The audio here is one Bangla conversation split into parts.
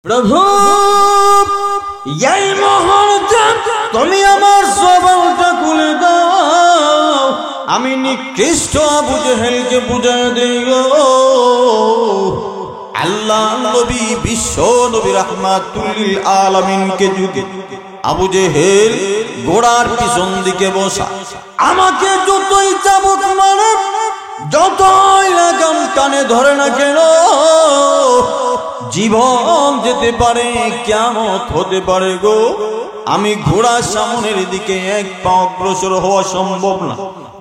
প্রভু এই মুহূর্তে তুমি আমার জবানটা খুলে দাও, আমি নিকৃষ্ট আবু জেহেলকে বুঝিয়ে দিও। আল্লাহ নবী বিশ্ব নবী রাহমাতুল লিল আলামিনকে যদি আবু জেহেল ঘোড়ার পিছন দিকে বসা আমাকে যতই চাবুক মারে, যতই লাগাম কানে ধরে না কেন, জীবন যেতে পারে, কিয়ামত হতে পারে গো, আমি ঘোড়ার সামনের দিকে এক পা অগ্রসর হওয়া সম্ভব না।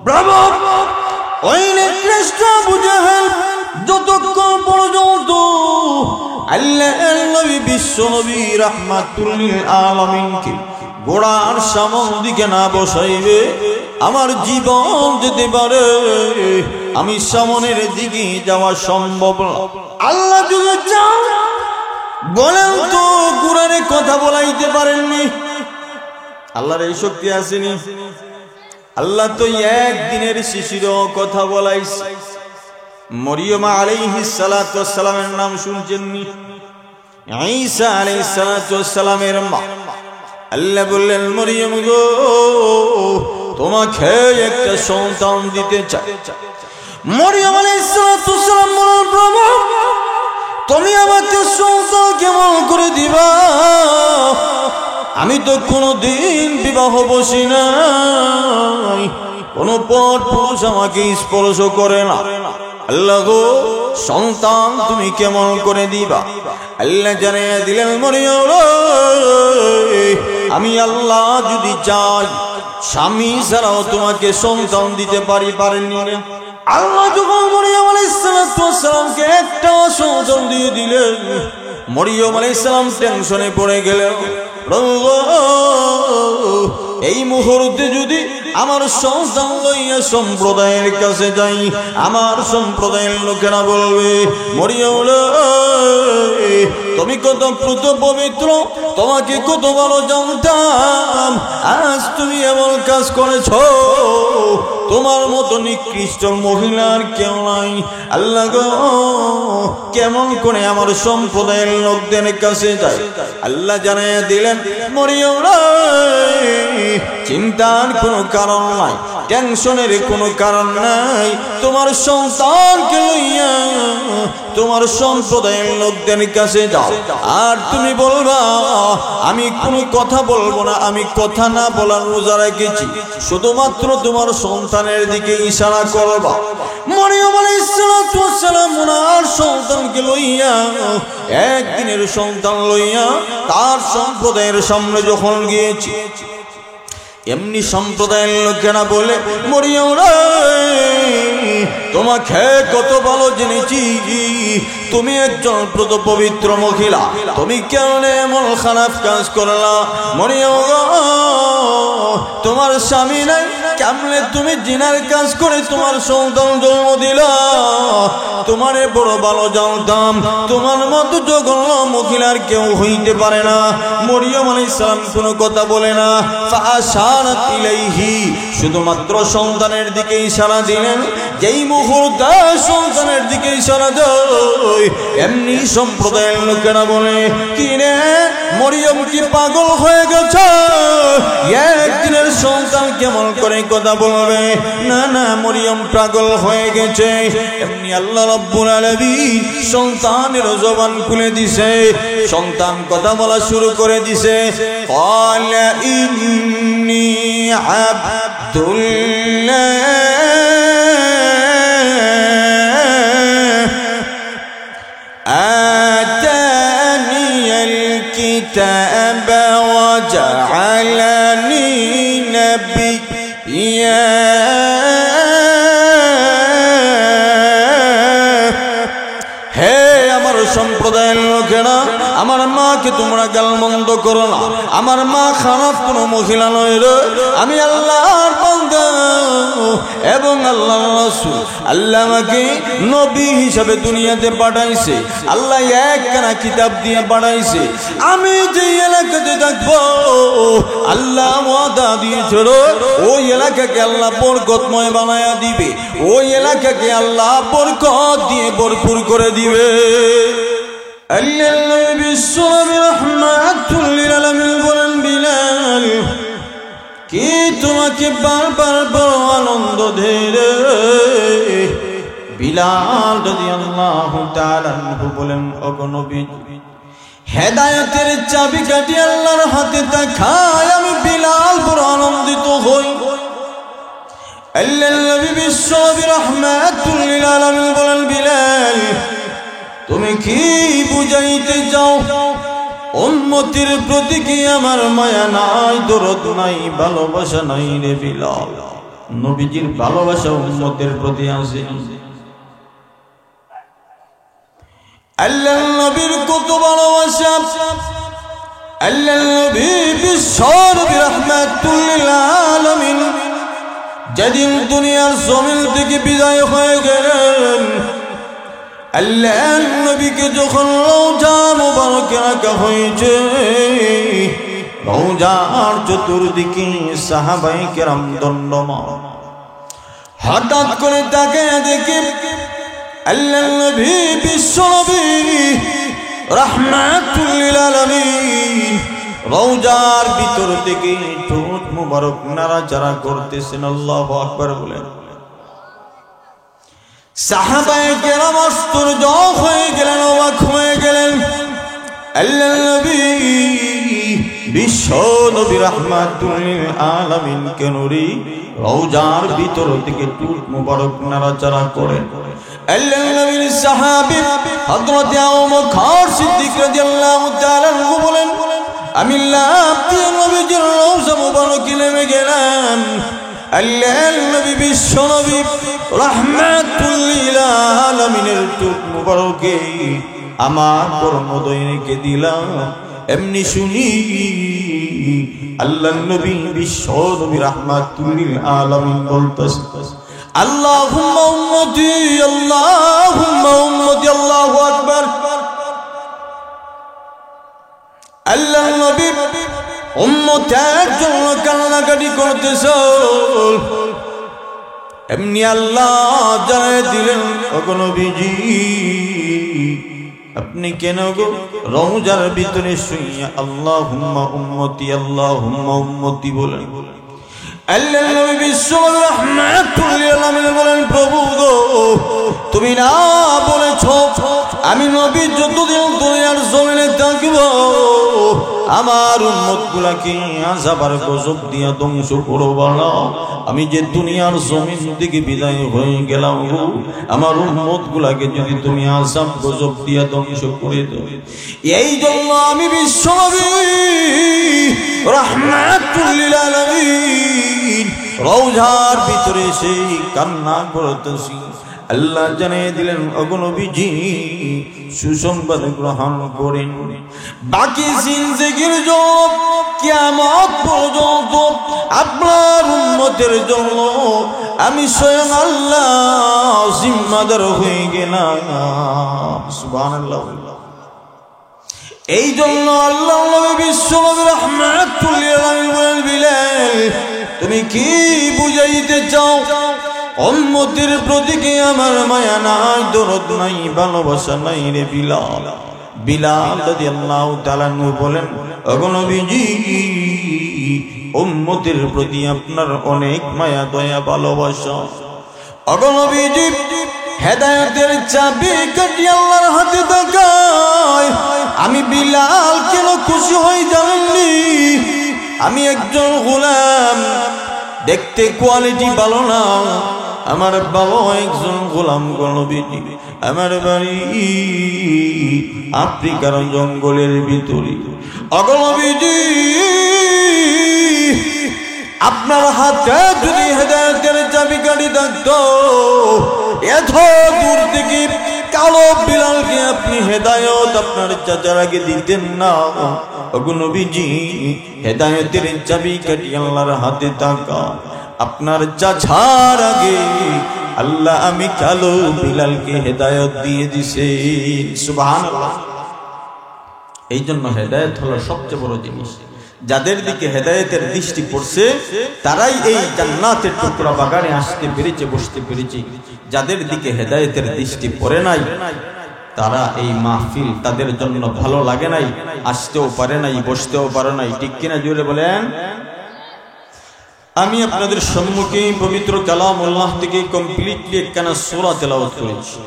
ব্রাভো! ওই নিকৃষ্ট আবু জেহেল যতক্ষণ পর্যন্ত আল্লাহর নবী বিশ্ব নবী রাহমাতুল লিল আলামিনকে ঘোড়ার সামনের দিকে না বসাইবে, আমার জীবন যেতে পারে, আমি সামনের দিকে যাওয়া সম্ভব না। আল্লাহ যদি চান বলেন তো কুরআনে কথা বলাইতে পারেননি? আল্লাহর এই শক্তি আসেনি? আল্লাহ তো একদিনের শিশুরও কথা বলাইছে। মরিয়ম আলাইহিস সালাতু ওয়াস সালামের নাম শুনছেননি? ঈসা আলাইহিস সালাতু ওয়াস সালামের মা। আল্লাহ বললেন, মরিয়ম গো, তোমাকে একটা সন্তান দিতে চাই। মরিয়ম আলাইহিস সালাতু ওয়াস সালাম বলেন, প্রভু তুমি আমাকে সন্তান কেমন করে দিবা? আমি তো কোনদিন বিবাহ বসি নাই, কোন পর পুরুষ আমাকে স্পর্শ করে না। আল্লাহ গো, সন্তান তুমি কেমন করে দিবা? আল্লাহ জানিয়ে দিলেন, মরিয়ম আমি আল্লাহ যদি চাই স্বামী ছাড়াও তোমাকে সন্তান দিতে পারেননি। আল্লাহ যখন মরিয়ম আলাইহিস সালামকে একটা সন্তান দিয়ে দিলেন, মরিয়ম আলাইহিস সালাম টেনশনে পড়ে গেলেন। এই মুহূর্তে যদি আমার সন্তান লইয়া সম্প্রদায়ের কাছে যাই, আমার সম্প্রদায়ের লোকেরা বলবে, মরিয়ম তুমি কত প্রত পবিত্র, তোমাকে কত ভালো জানতাম, আজ তুমি এমন কাজ করেছ, তোমার মতো নিকৃষ্ট মহিলার কেউ নাই। আল্লাহ গো, কেমন করে আমার সম্প্রদায়ের লোকদের কাছে যায়? আল্লাহ জানিয়ে দিলেন, মরিয়ম চিন্তার কোনো কারণ নাই, টেনশনের কোনো কারণ নাই, তোমার সন্তানকে লইয়া তোমার সম্প্রদায়ের লোকদের কাছে যাও, আর তুমি বলবা আমি কোনো কথা বলবো না, আমি কথা না বলার রোজা রেখেছি, শুধুমাত্র তোমার সন্তানের দিকে ইশারা করবা। মরিয়ম আলাইহিস সালাম ওনার সন্তানকে লইয়া, একদিনের সন্তান লইয়া তার সম্প্রদায়ের সামনে যখন গিয়েছি, এমনি সম্প্রদায়ের লোকেরা বলে, মরিয়ম তোমাকে কত ভালো জেনেছি, তুমি একজন প্রত পবিত্র মহিলা, তুমি কেন এমন খারাপ কাজ করলা? মরিয়ম তোমার স্বামী নাই, কেমনে তুমি জিনার কাজ করে তোমার সন্তান জন্ম দিলা? তোমারে বড় ভালো জানতাম, তোমার মতো জঘন্য মহিলার কেউ হইতে পারে না। মরিয়ম আলাইহিস সালাম কোনো কথা বলে না, ফাআশারাত ইলাইহি, শুধুমাত্র সন্তানের দিকে ইশারা দিলেন। যেই মুহূর্তে সন্তানের দিকে ইশারা দেয়, এমনি সম্প্রদায়ের লোকেরা বলে, কি রে মরিয়ম কি পাগল হয়ে গেছে? একদিনের সন্তান কেমন করে কথা বলবে? না না, মরিয়ম পাগল হয়ে গেছে। এমনি আল্লাহ রাব্বুল আলামিন সন্তানের জবান খুলে দিছে, সন্তান কথা বলা শুরু করে দিছে। ক্বালা ইন্নী আবদুল্লাহ আতানিয়াল কিতাবা ওয়া জাআলানি নাবিয়্যা। হে আমার সম্প্রদায়ের লোকেরা, আমার মাকে তোমরা গালমন্দ করো না, আমার মা খারাপ কোনো মহিলা নয় রে, আমি আল্লাহর বান্দা এবং আল্লাহর রাসূল। আল্লাহ আমাকে নবী হিসাবে দুনিয়াতে পাঠাইছে, আল্লাহ একখানা কিতাব দিয়ে পাঠাইছে। আমি যে এলাকাতে থাকবো, আল্লাহ ওয়াদা দিয়েছিল ওই এলাকাকে আল্লাহ বরকতময় বানায়া দিবে, ওই এলাকাকে আল্লাহ বরকত দিয়ে ভরপুর করে দিবে। আল্লাহ বিশ্ব তোমাকে বারবার বড় আনন্দ ধরে বিলাল রাদিয়াল্লাহু তাআলা আনহু বলেন, ওগো নবী, হেদায়েতের চাবিকাঠি আল্লাহর হাতে দেখায় আমি বিলাল বড় আনন্দিত হই। আল্লাহর নবী বিশ্বনবী রাহমাতুল লিল আলামিন বলেন, বিলাল, তুমি কি বুঝাইতে চাও? উম্মতের প্রতি কি আমার মায়া নাই, দরদ নাই, ভালোবাসা নাই রে বিলাল? নবীজির ভালোবাসা উম্মতের প্রতি আছে। আল্লাহর নবীর কত ভালোবাসা! আল্লাহর নবী বিশ্বনবী রাহমাতুল লিল আলামিন যেদিন দুনিয়ার জমিন থেকে বিদায় হয়ে গেলেন, আল্লাহর নবীকে যখন রওজা মুবারকে রাখা হয়েছে, রওজার চতুর্দিকে সাহাবায়ে কেরাম দণ্ডমান। হঠাৎ করে তাকে দেখে আল্লাহর নবী বিশ্বনবী রাহমাতুল লিল আলামিন রওজার ভিতর থেকে ঠোঁট মুবারক নাড়াচাড়া করতেছেন। আল্লাহু আকবার বলেন। সাহাবায়ে কেরাম আশ্চর্য হয়ে গেলেন, অবাক হয়ে গেলেন। আল্লাহর নবী বিশ্বনবী রাহমাতুল লিল আলামিন কেন রে রওজার ভিতর থেকে ঠোঁট মুবারক নাড়াচাড়া করেন? আল্লাহর নবীর সাহাবী হযরত আবু বকর সিদ্দিক রাদিয়াল্লাহু তাআলা আনহু বলেন, আমি লাফ দিয়ে নবীজির রওজা মুবারকে নেমে গেলাম। আল্লাহর নবী বিশ্বনবী রাহমাতুল লিল আলামিনের ঠোঁট মুবারকে আমার কর্মদয় রেখে দিলাম। এমনি শুনি আল্লাহর নবী বিশ্বনবী রাহমাতুল লিল আলামিন বলতেছেন, আল্লাহুম্মা উম্মতি, আল্লাহুম্মা উম্মতি, আল্লাহু আকবার। আল্লাহর নবী উম্মতের জন্য কান্নাকাটি করতেছে। এমনি আল্লাহ জানায় দিলেন, ওগো নবীজি, আপনি কেন গো রওজার ভিতরে শুইয়া আল্লাহুম্মা উম্মতি, আল্লাহুম্মা উম্মতি বলেন? আল্লাহর নবী বিশ্বনবী রাহমাতুল লিল আলামিন বলেন, প্রভু গো, তুমি না বলেছো আমি নবী যতদিন দুনিয়ার জমিনে থাকব আমার উম্মতগুলাকে আযাব আর গজব দিয়া ধ্বংস করবা না। আমি যে দুনিয়ার জমিন থেকে বিদায় হয়ে গেলাম, আমার উম্মতগুলাকে যদি তুমি আযাব গজব দিয়া ধ্বংস করে দাও, এই জন্য আমি বিশ্বনবী রাহমাতুল লিল আলামিন রওজার ভিতরে সেই কান্না করতেছি। আল্লাহ জানিয়ে দিলেন, ওগো নবীজি, সুসংবাদ গ্রহণ করেন। বাকি জিন্দেগীর জন্য কিয়ামত পর্যন্ত আপনার উম্মতের জন্য আমি স্বয়ং আল্লাহ জিম্মাদার হয়ে গেলাম। সুবহানাল্লাহ। এই জন্য আল্লাহ নবী বিশ্বনবী রাহমাতুল লিল আলামিন বলেন, বিলাল, তুমি কি বুঝাইতে চাও? উম্মতের প্রতি কি আমার মায়া নাই, দরদ নাই, ভালোবাসা নাই রে বিলাল? বিলাল রাদিয়াল্লাহু তাআলা আনহু বলেন, ওগো নবীজি, উম্মতের প্রতি আপনার অনেক মায়া, দয়া, ভালোবাসা। ওগো নবীজি, হেদায়েতের চাবিকাঠি আল্লাহর হাতে দেখায় আমি বিলাল কেন খুশি হই জানেননি? আমি একজন গোলাম, দেখতে কোয়ালিটি ভালো না, আমার বাবা একজন গোলাম। নবীজি, আমার বাড়ি আফ্রিকার জঙ্গলের ভিতরে। ওগো নবীজি, আপনার হাতে যদি হেদায়েতের চাবিকাঠি থাকতো, এত দূর থেকে কালো বিলালকে আপনি হেদায়েত আপনার চাচারাকে দিতেন না। ওগো নবীজি, হেদায়েতের চাবিকাঠি আল্লাহর হাতে থাকা আপনার চাচার আগে আল্লাহ আমি কালো বিলালকে হেদায়েত দিয়ে দিছে। সুবহানাল্লাহ। এই জন্য হেদায়েত হলো সবচেয়ে বড় জিনিস। যাদের দিকে হেদায়েতের দৃষ্টি পড়ছে তারাই এই জান্নাতের টুকরা বাগানে আসতে পেরেছে, বসতে পেরেছে। যাদের দিকে হেদায়েতের দৃষ্টি পড়ে নাই, তারা এই মাহফিল তাদের জন্য ভালো লাগে নাই, আসতেও পারে নাই, বসতেও পারে নাই। ঠিক কিনা জোরে বলেন? আমি আপনাদের সম্মুখে পবিত্র কালামুল্লাহ থেকে কমপ্লিটলি একখানা সূরা তেলাওয়াত করেছি,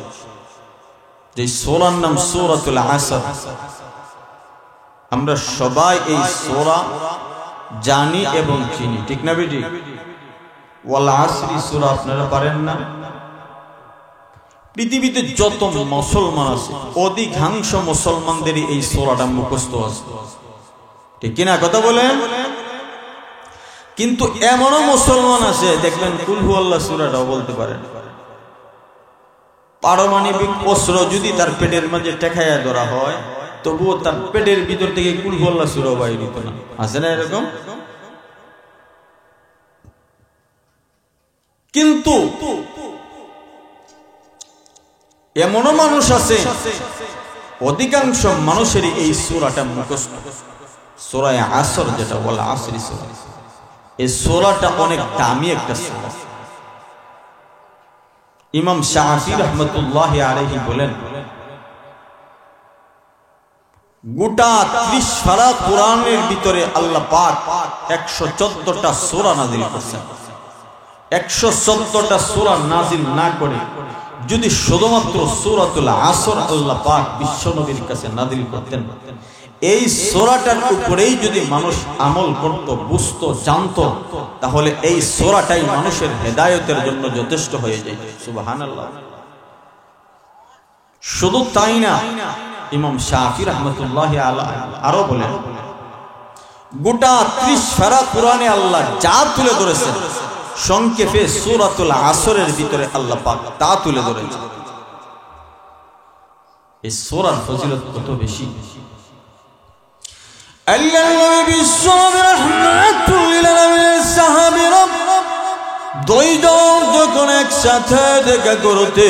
যে সূরার নাম সূরাতুল আসর। আমরা সবাই এই সূরা জানি এবং চিনি, ঠিক না বেটি? ওয়াল আসরি সূরা আপনারা পারেন না? পৃথিবীতে যত মুসলমান আছে অধিকাংশ মুসলমানদেরই এই সূরাটা মুখস্থ আছে, ঠিক কিনা কথা বলেন? কিন্তু এমনও মুসলমান আছে দেখবেন কুল হুয়াল্লাহ সূরাটাও বলতে পারেন। পারমাণবিক অস্ত্র যদি তার পেটের মাঝে টেকাইয়া ধরা হয় তবুও তার পেটের ভিতর থেকে কুল হুয়াল্লাহ সূরা বাইর হতো না, আছে না এরকম? কিন্তু এমনও মানুষ আছে অধিকাংশ মানুষেরই এই সূরাটা মুখস্থ। সূরা আসর যেটা বলা আসরি সূরা, এই সূরাটা অনেক দামি একটা সূরা। ইমাম শাফি রাহমাতুল্লাহি আলাইহি বলেন, গোটা 30 পারা কোরআনের ভিতরে আল্লাহ পাক 114টা সূরা নাযিল করেছেন। 114টা সূরা নাযিল না করে যদি শুধুমাত্র সূরাতুল আসর আল্লাহ পাক বিশ্বনবীর কাছে নাযিল করতেন, এই সূরাটার উপরেই যদি মানুষ আমল করত, বুঝতো, জানতো, তাহলে এই সূরাটাই মানুষের হেদায়েতের জন্য যথেষ্ট হয়ে যায়। সুবহানাল্লাহ। শুধু তাই না, ইমাম শাফি রাহমাতুল্লাহি আলাইহি আরো বলেন, গোটা 30 পারা কোরআনে আল্লাহ যা তুলে ধরেছেন সংক্ষেপে সূরাতুল আসরের ভিতরে আল্লাহ পাক তা তুলে ধরেছেন। এই সূরার ফজিলত কত বেশি! আল্লাহর নবী বিশ্বনবী রাহমাতুল লিল আলামিন সাহাবীরা দুইজন যখন একসাথে দেখা করতে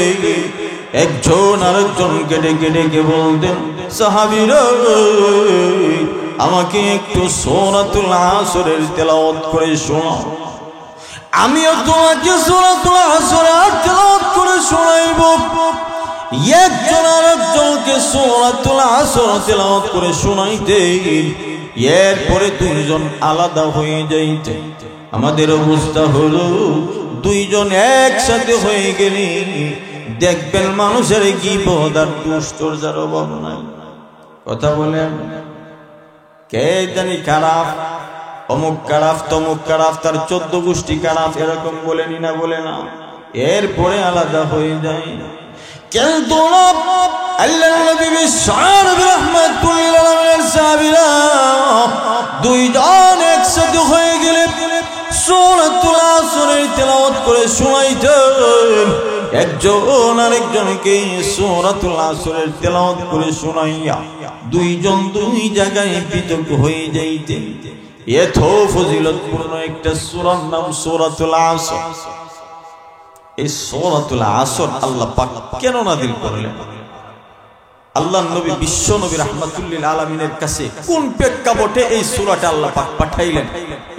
একজন আরেকজনকে ডেকে ডেকে বলতেন, সাহাবীরা আমাকে একটু সূরাতুল আসরের তেলাওয়াত করে শোনাও, আমিও তোমাকে সূরাতুল আসরের তেলাওয়াত করে শোনাইব। একজন আরেকজনকে সূরাতুল আসর তেলাওয়াত করে শোনাইতেন, এরপরে দুইজন আলাদা হয়ে যাইতেন। আমাদের অবস্থা হলো দুইজন একসাথে হয়ে গেলে দেখবেন মানুষের গীবত আর দুশ্চর্যার অভাব নাই। কথা বলেন, কে জানি খারাপ, অমুক খারাপ, তমুক খারাপ, তার 14 গোষ্ঠী খারাপ, এরকম বলেনি না, বলে না, এরপরে আলাদা হয়ে যায়। কিন্তু আল্লাহর নবী বিশ্বনবী রাহমাতুল লিল আলামিন সাহাবীরা দুইজন একসাথে হয়ে গেলে সূরাতুল আসরের তেলাওয়াত করে শোনাইতেন। একজন আরেকজনকে সূরাতুল আসরের তেলাওয়াত করে শোনাইয়া দুইজন দুই জায়গায় পৃথক হয়ে যাইতেন। এত ফজিলতপূর্ণ একটা সূরার নাম সূরাতুল আসর। এই সূরাতুল আসর আল্লাহ পাক কেন নাযিল করলেন? আল্লাহর নবী বিশ্বনবী রাহমাতুল লিল আলামিনের কাছে কোন প্রেক্ষাপটে এই সূরাটা আল্লাহ পাক পাঠাইলেন?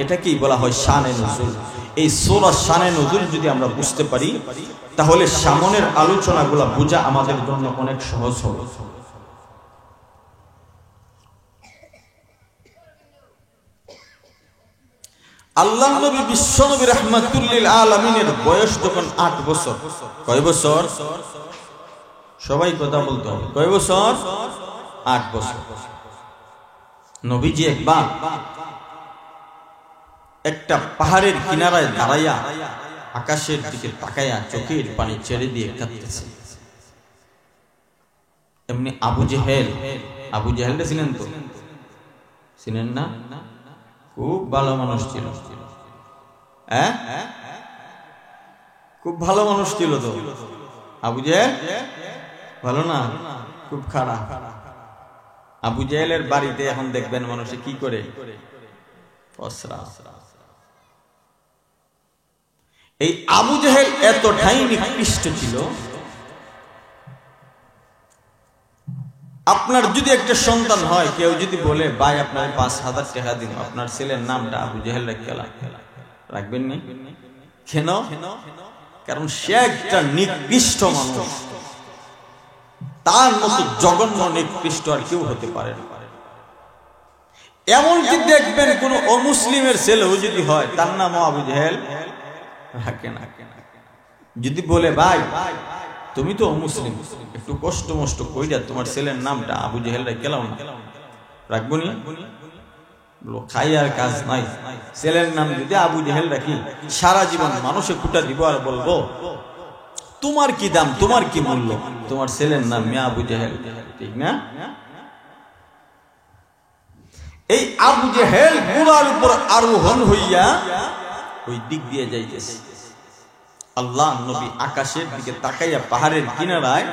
এটাকেই বলা হয় শানে নুজুল। এই সূরার শানে নুজুল যদি আমরা বুঝতে পারি তাহলে সামনের আলোচনাগুলো বোঝা আমাদের জন্য অনেক সহজ হবে। আল্লাহর নবী বিশ্বনবী রাহমাতুল লিল আলামিনের বয়স যখন 8 বছর। কয় বছর? সবাই কথা বলতে হবে। কয় বছর? 8 বছর। নবীজি একবার একটা পাহাড়ের কিনারায় দাঁড়াইয়া আকাশের দিকে তাকাইয়া চোখের পানি ছেড়ে দিয়ে কাঁদতেছে। এমনি আবু জেহেল ছিলেন তো? ছিলেন না? খুব ভালো মানুষ ছিল। হ্যাঁ, খুব ভালো মানুষ ছিল তো আবু জেহেল। ভালো না, খুব খারাপ। আবু জেহেলের বাড়িতে এখন দেখবেন মানুষে কি করে, পসরা। এই আবু জেহেল এতটাই নিকৃষ্ট ছিল, আপনার যদি একটা সন্তান হয়, কেউ যদি বলে ভাই আপনার 5000 টাকা দিন, আপনার ছেলের নামটা আবু জেহেল রাখবেন নি? কেন? কারণ সে একটা নিকৃষ্ট মানুষ, তার মতো জঘন্য নিকৃষ্ট আর কেউ হতে পারে না। এমনকি দেখবেন কোন অমুসলিমের ছেলেও যদি হয় তার নাম আবু জেহেল রাখে না। যদি বলে ভাই তুমি তো অমুসলিম, একটু কষ্ট মষ্ট কইরা তোমার ছেলের নামটা আবু জেহেল রাখলাম না, রাখবো নি? খাই আর কাজ নাই, ছেলের নাম যদি আবু জেহেল রাখি সারা জীবন মানুষে কুটা দিব আর বলবো তোমার কি দাম, তোমার কি মূল্য, তোমার ছেলের নাম মিয়া আবু জেহেল, ঠিক না? এই আবু জেহেল ঘোড়ার উপর আরোহণ হইয়া ওই দিক দিয়ে যাইতেছে। আল্লাহ নবী আকাশের দিকে তাকাইয়া পাহাড়ের কিনারায়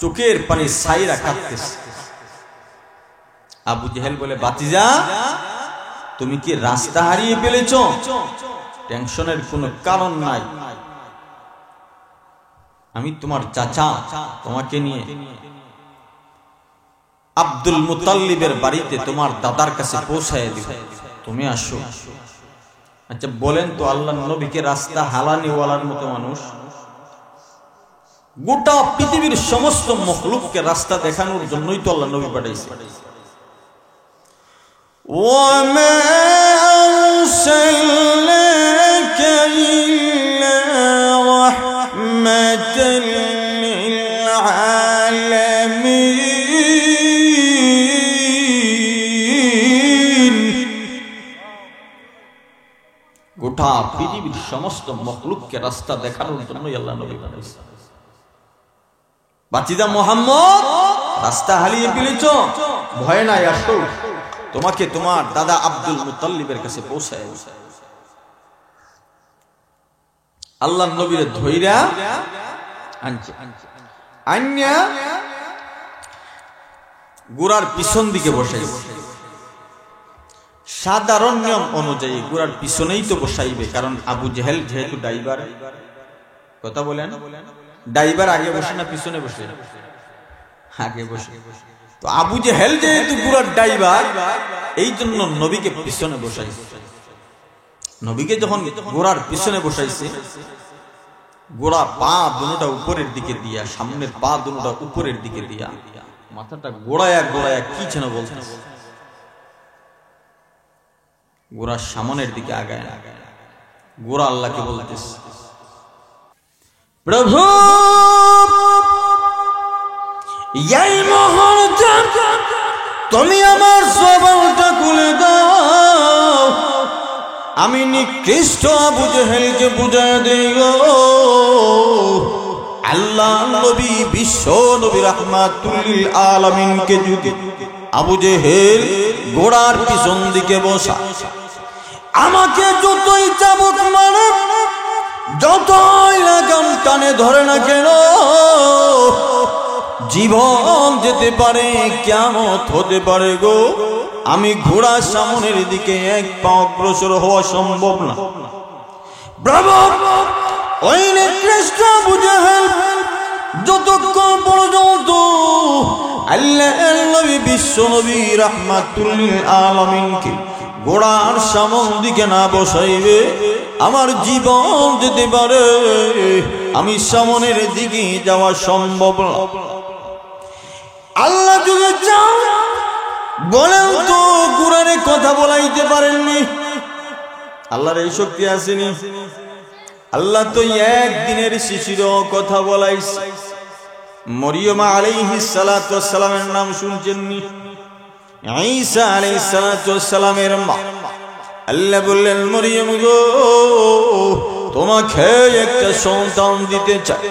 চোখের পানি ছাইরা কাঁদতেছে। আবু জেহেল বলে, বাতিজা তুমি কি রাস্তা হারিয়ে ফেলেছ? টেনশনের কোনো কারণ নাই, আমি তোমার চাচা, তোমাকে নিয়ে আব্দুল মুতাল্লিবের বাড়িতে তোমার দাদার কাছে পৌঁছায় দিব, তুমি আসো। আচ্ছা বলেন তো, আল্লাহর নবীকে রাস্তা হালানিওয়ালার মতো মানুষ গোটা পৃথিবীর সমস্ত মখলুককে রাস্তা দেখানোর জন্যই তো আল্লাহ নবী পাঠাইছে। ওয়ামা আরসালনাকা ইল্লা রাহমাতাল লিল আলামিন। গোটা পৃথিবীর সমস্ত মখলুককে রাস্তা দেখানোর জন্যই আল্লাহ নবী পাঠাইছে। বাতিজা মুহাম্মদ রাস্তা হারিয়ে ফেলেছ, ভয় নাই, আসো, তোমাকে তোমার দাদা আব্দুল মুতাল্লিবের কাছে পৌঁছায়। আল্লাহর নবীর ধইরা আনছে, আন্যা গোড়ার পিছন দিকে বসাইবে। সাধারণ নিয়ম অনুযায়ী গোড়ার পিছনেই তো বসাইবে, কারণ আবু জেহেল যেহেতু ড্রাইভার, কথা বলেন, ড্রাইভার আগে বসে না পিছনে বসে? আগে বসে। তো আবু জেহেল যেহেতু গোড়ার ড্রাইভার, এই জন্য নবীকে পিছনে বসাইছে। নবীকে যখন গোড়ার পিছনে বসাইছে, গোড়া পা দুটোটা উপরের দিকে দিয়া, সামনের পা দুটোটা উপরের দিকে দিয়া, মাথাটা গোড়ায়া গোড়ায়া কি যেন বলছে, গোড়ার সামনের দিকে আগায় না, গোড়া আল্লাহকে বলতেছে, প্রভু এই মুহূর্তে তুমি আমার জবানটা খুলে দাও, আমি নিকৃষ্ট আবু জেহেলকে বুঝায় দেই। আল্লাহ নবী বিশ্ব নবী রাহমাতুল লিল আলামিনকে যদি আবু জেহেল ঘোড়ার পিছন দিকে বসা, আমাকে যতই চাবুক মারে, যতই লাগাম টানে ধরে না কেন, জীবন যেতে পারে, কিয়ামত হতে পারে গো, আমি ঘোড়ার সামনের দিকে এক পা অগ্রসর হওয়া সম্ভব না। ওই নিকৃষ্ট আবু জেহেল যতক্ষণ পর্যন্ত আল্লাহর নবী বিশ্ব নবী রাহমাতুল লিল আলামিনকে ঘোড়ার সামন দিকে না বসাইবে, আমার জীবন যেতে পারে, আমি সামনের দিকে যাওয়া সম্ভব না। আল্লাহ যদি চাও বলেন তো কুরআনে কথা বলাইতে পারেননি? আল্লাহর এই শক্তি আসেনি? আল্লাহ তো একদিনের শিশুরও কথা বলাইছে। মরিয়ম আলাইহিস সালাতু ওয়াস সালামের নাম শুনছেননি? ঈসা আলাইহিস সালাতু ওয়াস সালামের মা। আল্লাহ বললেন, মরিয়ম গো, তোমাকে একটা সন্তান দিতে চাই।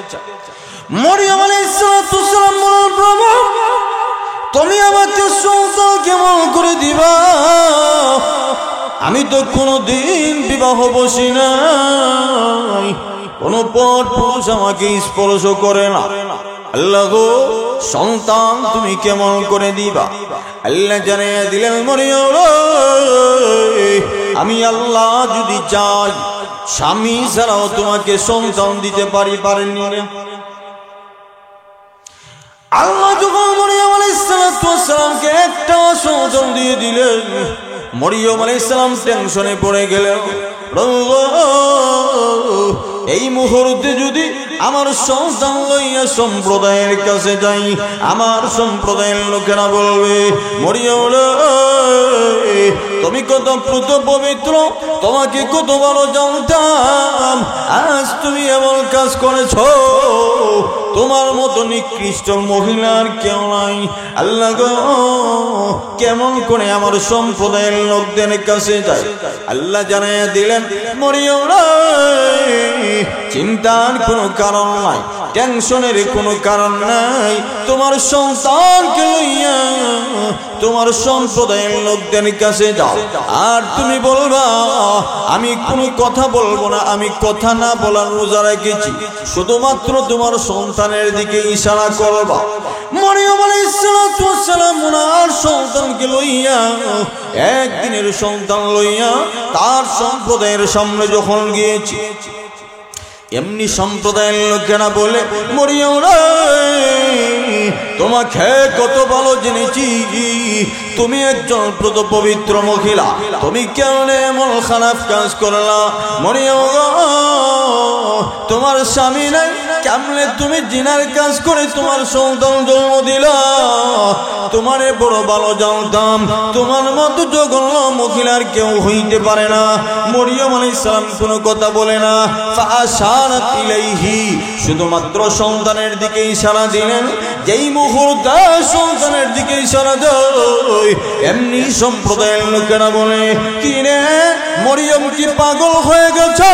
মরিয়ম আলাইহিস সালাতু ওয়াস সালাম বললেন, প্রভু তুমি আমাকে সন্তান কেমন করে দিবা? আমি তো কোনদিন বিবাহ বসি নাই, কোন পর পুরুষ আমাকে স্পর্শ করে না। আল্লাহ গো, সন্তান তুমি কেমন করে দিবা? আল্লাহ জানিয়ে দিলেন, মরিয়ম আমি আল্লাহ যদি চাই, স্বামী ছাড়াও তোমাকে সন্তান দিতে পারেননি। আল্লাহ যখন মরিয়ম আলাইহিস সালামকে একটা সন্তান দিয়ে দিলেন, মরিয়ম আলাইহিস সালাম টেনশনে পড়ে গেলেন, এই মুহূর্তে যদি আমার সন্তান লইয়া সম্প্রদায়ের কাছে যাই, আমার সম্প্রদায়ের লোকেরা বলবে, মরিয়ম তুমি কত পুত পবিত্র, তোমাকে কত ভালো জানতাম, আজ তুমি এমন কাজ করেছো। তোমার মতো নিকৃষ্ট মহিলার কেউ নাই। আল্লাহ গো, কেমন করে আমার সম্প্রদায়ের লোকদের কাছে যায়? আল্লাহ জানাইয়া দিলেন, মরিয়ম রে, চিন্তার কোনো কারণ নাই, টেনশনের কোনো কারণ নাই। তোমার সন্তানকে লইয়া তোমার সম্প্রদায়ের লোকদের কাছে যাও, আর তুমি বলবা আমি কোনো কথা বলবো না, আমি কথা না বলার রোজা রেখেছি, শুধুমাত্র তোমার সন্তানের দিকে ইশারা করবা। মরিয়ম আলাইহিস সালাম ওনার সন্তানকে লইয়া, একদিনের সন্তান লইয়া তার সম্প্রদায়ের সামনে যখন গিয়েছি, এমনি সম্প্রদায়ের লোকেরা বলে, মরিয়ম রে, তোমাকে কত ভালো জেনেছি, তুমি একজন প্রত পবিত্র মহিলা, তুমি কেন এমন খারাপ কাজ করলা? মরিয়ম গো, তোমার স্বামী নাই, কেমনে তুমি জিনার কাজ করে তোমার সন্তান জন্ম দিলা? তোমারে বড় ভালো জানতাম, তোমার মতো জঘন্য মহিলার কেউ হইতে পারে না। মরিয়ম আলাইহিস সালাম কোনো কথা বলে না। ফাআশারাত ইলাইহি, শুধুমাত্র সন্তানের দিকে ইশারা দিলেন। যেই মুহূর্তে সন্তানের দিকে ইশারা দেয়, এমনি সম্প্রদায়ের লোকেরা বলে, কি রে মরিয়ম কি পাগল হয়ে গেছে?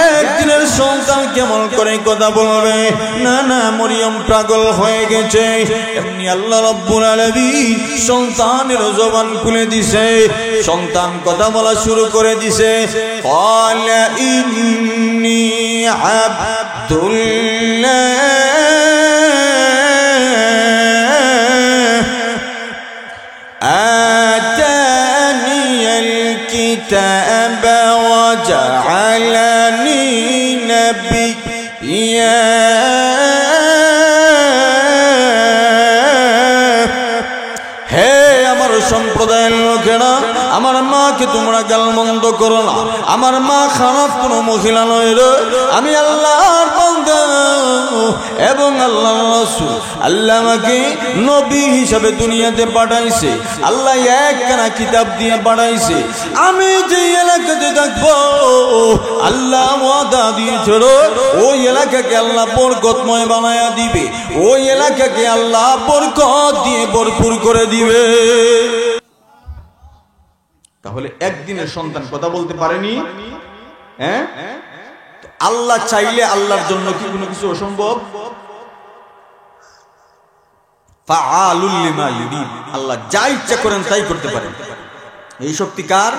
একদিনের সন্তান কেমন করে কথা বলবে? না না, মরিয়ম পাগল হয়ে গেছে। এমনি আল্লাহ রাব্বুল আলামিন সন্তানের জবান খুলে দিছে, সন্তান কথা বলা শুরু করে দিছে। ক্বালা ইন্নী আবদুল্লাহ আতানিয়াল কিতাবা ওয়া জাআলানি নাবিয়্যা। সম্প্রদায়ের লোকেরা, আমার মাকে তোমরা গালমন্দ করো না, আমার মা খারাপ কোনো মহিলা নয় রে, আমি আল্লাহর বান্দা এবং আল্লাহর রাসূল। আল্লাহ আমাকে নবী হিসাবে দুনিয়াতে পাঠাইছে, আল্লাহ একখানা কিতাব দিয়ে পাঠাইছে। আমি যে এলাকাতে থাকবো, আল্লাহ ওয়াদা দিয়েছিল ওই এলাকাকে আল্লাহ বরকতময় বানায়া দিবে, ওই এলাকাকে আল্লাহ বরকত দিয়ে ভরপুর করে দিবে। তাহলে একদিনের সন্তান কথা বলতে পারেনি, হ্যাঁ? আল্লাহ চাইলে আল্লাহর জন্য কি কোনো কিছু অসম্ভব? ফাআলুল লিমা ইউরিদ, আল্লাহ যা ইচ্ছা করেন তাই করতে পারেন। এই শক্তি কার?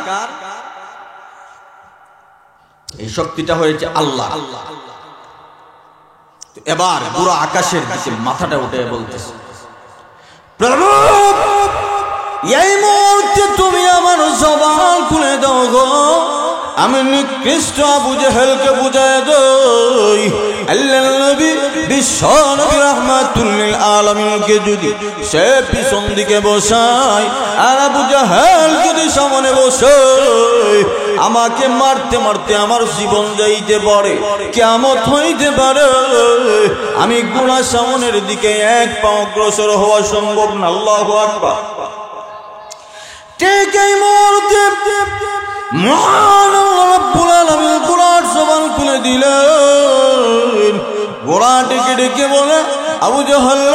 এই শক্তিটা হয়েছে আল্লাহ। এবার পুরো আকাশের দিকে মাথাটা উঠে বলতেছে, প্রভু এই মুহূর্তে তুমি আমার জবান খুলে দাও গো, আমি নিকৃষ্ট আবু জেহেলকে বুঝায় দেই। আল্লাহর নবী বিশ্ব নবী রাহমাতুল লিল আলামিনকে যদি সে পিছন দিকে বসায়, আর আবু জেহেল যদি সামনে বসে, আমাকে মারতে মারতে আমার জীবন যাইতে পারে, কিয়ামত হইতে পারে, আমি গুনাহ সামনের দিকে এক পা অগ্রসর হওয়া সম্ভব না। আল্লাহু আকবার। ঠিক এই মুহূর্তে মহান আল্লাহ রাব্বুল আলামিন ঘোড়ার জবান খুলে দিলেন। ঘোড়া ডেকে ডেকে বলে, আবু জাহল,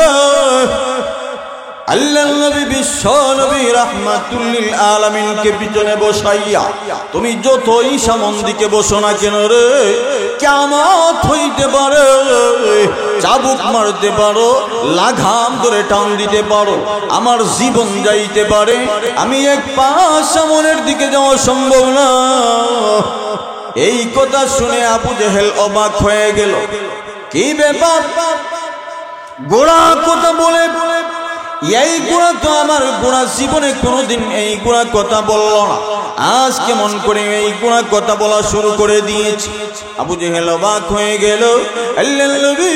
আল্লাহর নবী বিশ্ব নবী রাহমাতুল লিল আলামিনকে পিছনে বসাইয়া তুমি যতই সামন দিকে বসো না কেন রে, কিয়ামত হইতে পারে, চাবুক মারতে পারো, লাগাম ধরে টান দিতে পারো, আমার জীবন যাইতে পারে, আমি এক পা সামনের দিকে যাওয়া সম্ভব না। এই কথা শুনে আবু জেহেল অবাক হয়ে গেল। কি ব্যাপার? গোড়া কথা বলে, এই গোড়া তো আমার গোড়া জীবনে কোনোদিন এই গোড়া কথা বলল না, আজ কেমন করে এই গোড়া কথা বলা শুরু করে দিয়েছি। আবু জেহেল অবাক হয়ে গেল। আল্লাহর নবী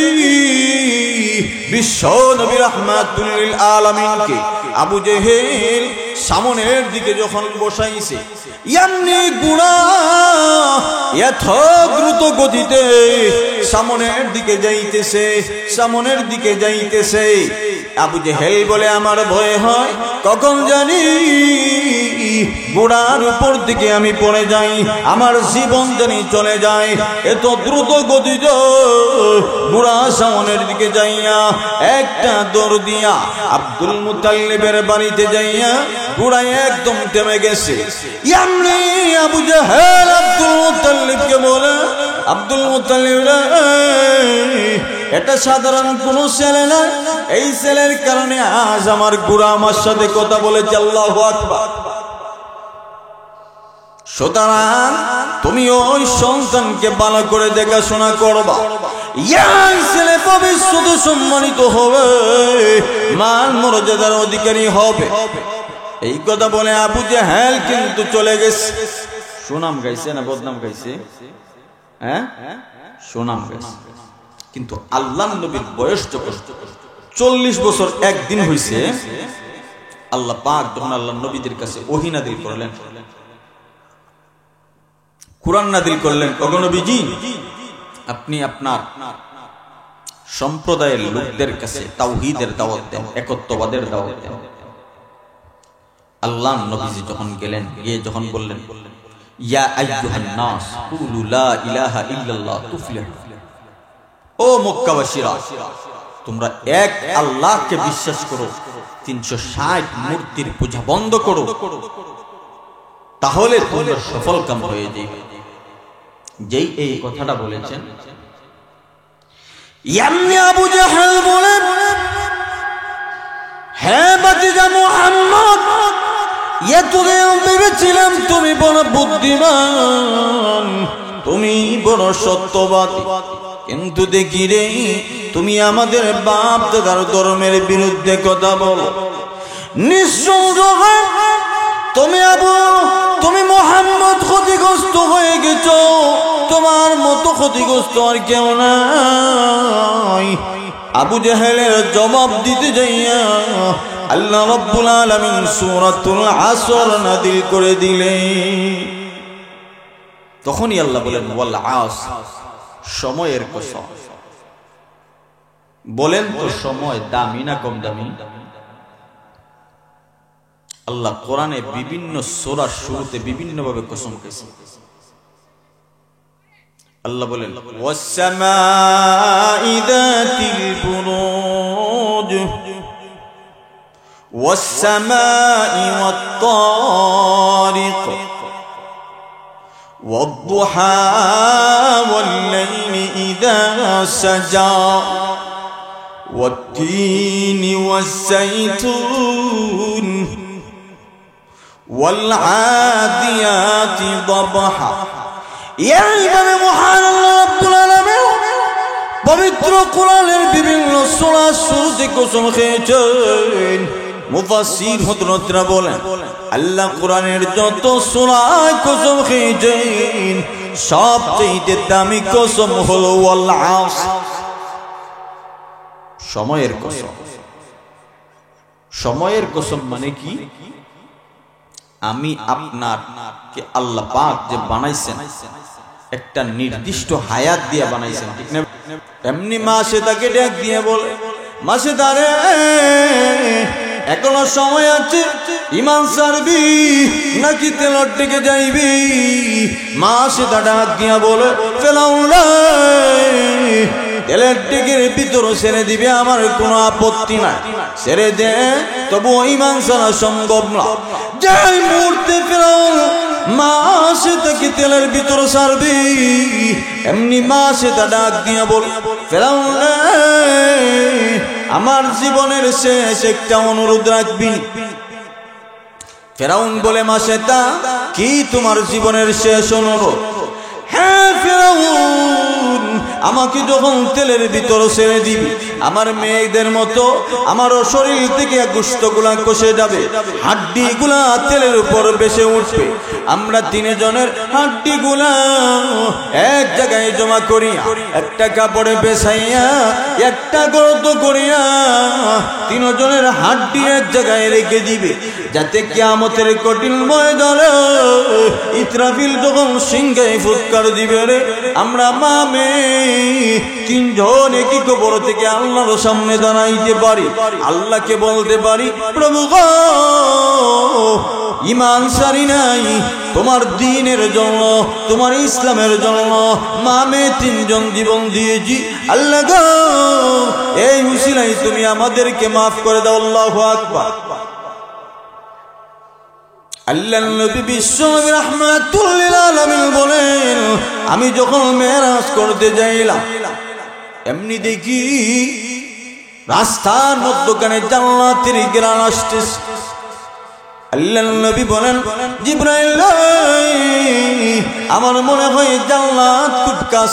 বিশ্ব নবী রাহমাতুল লিল আলামিনকে আবু জেহেল সামনের দিকে যখন বসাইছে, এমনি গোড়া এত দ্রুত গতিতে সামনের দিকে যাইতেছে, সামনের দিকে যাইতেছে। আবু জেহেল বলে আমার ভয় হয় কখন জানি ঘোড়ার উপর দিকে আমি পড়ে যাই, আমার জীবন জানি চলে যায়। এত দ্রুত গতিতে ঘোড়া সামনের দিকে যাইয়া একটা দৌড় দিয়া আব্দুল মুতাল্লিবের বাড়িতে যাইয়া ঘোড়ায় একদম থেমে গেছে। এমনি আবু জেহেল আব্দুল মুতাল্লিবকে বলে, আব্দুল মুতাল্লিব এটা সাধারণ কোন ছেলে না, এই ছেলের কারণে আজ আমার ঘোড়া আমার সাথে কথা বলেছে। আল্লাহু আকবার। সুতরাং তুমি ওই সন্তানকে ভালো করে দেখাশোনা করবা, এই ছেলে ভবিষ্যতে সম্মানিত হবে, মান মর্যাদার অধিকারী হবে। এই কথা বলে আবু জেহেল কিন্তু চলে গেছে। সুনাম গাইছে না বদনাম গাইছে? হ্যাঁ, সুনাম গাইছে। কিন্তু আল্লাহ নবীর বয়স যখন 40 বছর একদিন হয়েছে, আল্লাহ পাক যখন আল্লাহ নবীদের কাছে ওহী নাযিল করলেন, কুরআন নাযিল করলেন, ওগো নবীজি আপনি আপনার সম্প্রদায়ের লোকদের কাছে তাওহীদের দাওয়াত দেন, একত্ববাদের দাওয়াত দেন। আল্লাহ নবীজি যখন গেলেন, গিয়ে যখন বললেন ইয়া আইয়ুহান নাস কুলু লা ইলাহা ইল্লাল্লাহ তুফলিহু, ও মক্কাবাসীরা তোমরা এক আল্লাহকে বিশ্বাস করো, 360 মূর্তির পূজা বন্ধ করো, তাহলে তোমরা সফল কাম হয়ে যাবে। যেই এই কথাটা বলেছেন, এমনি আবু জেহেল বলে, হে বাতিজা মুহাম্মদ, এতদিন ভেবেছিলাম তুমি বড় বুদ্ধিমান, তুমি বড় সত্যবাদী, কিন্তু দেখি রে তুমি আমাদের বাপ দাদার ধর্মের বিরুদ্ধে কথা বলো। নিঃসন্দেহে তুমি মুহাম্মদ ক্ষতিগ্রস্ত হয়ে গেছো, তোমার মতো ক্ষতিগ্রস্ত আর কেউ নাই। আবু জেহেলের জবাব দিতে যাইয়া আল্লাহ রাব্বুল আলামিন সূরাতুল আসর নাযিল করে দিলেন। তখনই আল্লাহ বলেন ওয়াল আস, সময়ের কসম। বলেন তো সময় দামি না কম দামি? আল্লাহ কোরআনে বিভিন্ন সূরার শুরুতে বিভিন্ন ভাবে কসম খেয়েছেন। আল্লাহ বলেন ওয়াস-সামাই যাতিল বুরুজ ওয়াস-সামাই ওয়াত-তারিক ওয়াদ-দুহা ওয়াল-লাইলি ইযা সাজা ওয়াত-তিনি ওয়াস-সাইতুন ওয়াল-আদিয়াতি দাবহা। এইভাবে মহান আল্লাহ রাব্বুল আলামিন পবিত্র কোরআনের বিভিন্ন সূরা শুরুতে কসম খেয়েছেন। মুফাসসির হযরতরা বলেন আল্লাহ কোরআনের যত সূরায় কসম খেয়েছেন সবচেয়ে দামি কসম হলো ওয়াল আস, সময়ের কসম। সময়ের কসম মানে কি? আমি আপনাকে আল্লাহ পাক যে বানাইছেন একটা নির্দিষ্ট হায়াত দিয়ে বানাইছেন, ঠিক না? এমনি মাসে তাকে ডাক দিয়ে বলে, মাসে তারে এখনো সময় আছে, ইমান ছাড়বি নাকি তেলর দিকে যাইবি? মাসে তা ডাক দিয়া বলে ফেলাউলা তেলের টিকের ভিতর ছেড়ে দিবে, আমার কোনো আপত্তি নাই, ছেড়ে দে, তবু ইমান ছাড়া সম্ভব না। যাই মুহূর্তে ফেরাউন মাসে তাকে তেলের ভিতর ছাড়বি, এমনি মাসে তা ডাক দিয়া বল ফেরাউন আমার জীবনের শেষ একটা অনুরোধ রাখবি। ফেরাউন বলে মাসে তা কি তোমার জীবনের শেষ অনুরোধ? হ্যাঁ ফেরাউন, আমাকে যখন তেলের ভিতর ছেড়ে দিবি আমার মেয়েদের মতো আমার শরীর থেকে গোশতগুলা কষে যাবে, হাড্ডিগুলা তেলের উপর ভেসে উঠবে, আমরা তিনজনের হাড্ডিগুলা এক জায়গায় জমা করিয়া একটা কাপড়ে বেছাইয়া একটা গর্ত করিয়া তিনজনের হাড্ডি এক জায়গায় রেখে দিবে, যাতে কিয়ামতের কঠিন ময়দানে ইসরাফিল যখন সিংহায় ফুৎকার দিবে রে, আমরা মা মেয়ে তিনজন একই কবর থেকে আল্লাহ আল্লাহর সামনে দাঁড়াইতে পারি, আল্লাহকে বলতে পারি, প্রভু গো, ঈমান ছাড়ি নাই, তোমার দ্বীনের জন্য, তোমার ইসলামের জন্য মা মেয়ে তিনজন জীবন দিয়েছি, আল্লাহ গো এই উসিলায় তুমি আমাদেরকে মাফ করে দাও। আল্লাহু আকবার। আল্লাহর নবী বিশ্বনবী রাহমাতুল লিল আলামিন বলেন, আমি যখন মেরাজ করতে যাইলাম, এমনি দেখি রাস্তার মধ্যখানে জান্নাতের ঘ্রাণ আসতেছে। আল্লাহর নবী বলেন, জিবরাইল আমার মনে হয় জান্নাত খুব কাছ।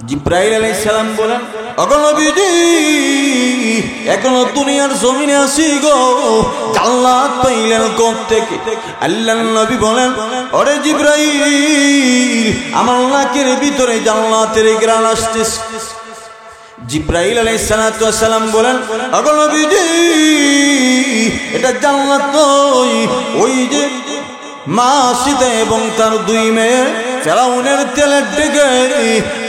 জিবরাইল আলাইহিস সালাম বলেন, ওগো নবীজি, এখনো দুনিয়ার জমিনে আছি গো, জান্নাত পাইলেন কোথা থেকে? আল্লাহর নবী বলেন, ওরে জিবরাইল, আমার নাকের ভিতরে জান্নাতের ঘ্রাণ আসতেছে। জিবরাইল আলাইহিস সালাম বলেন, ওগো নবীজি, এটা জান্নাত নয়, ওই যে মা সীতা এবং তার দুই মেয়ে ফেরাউনের তেলের ডেকে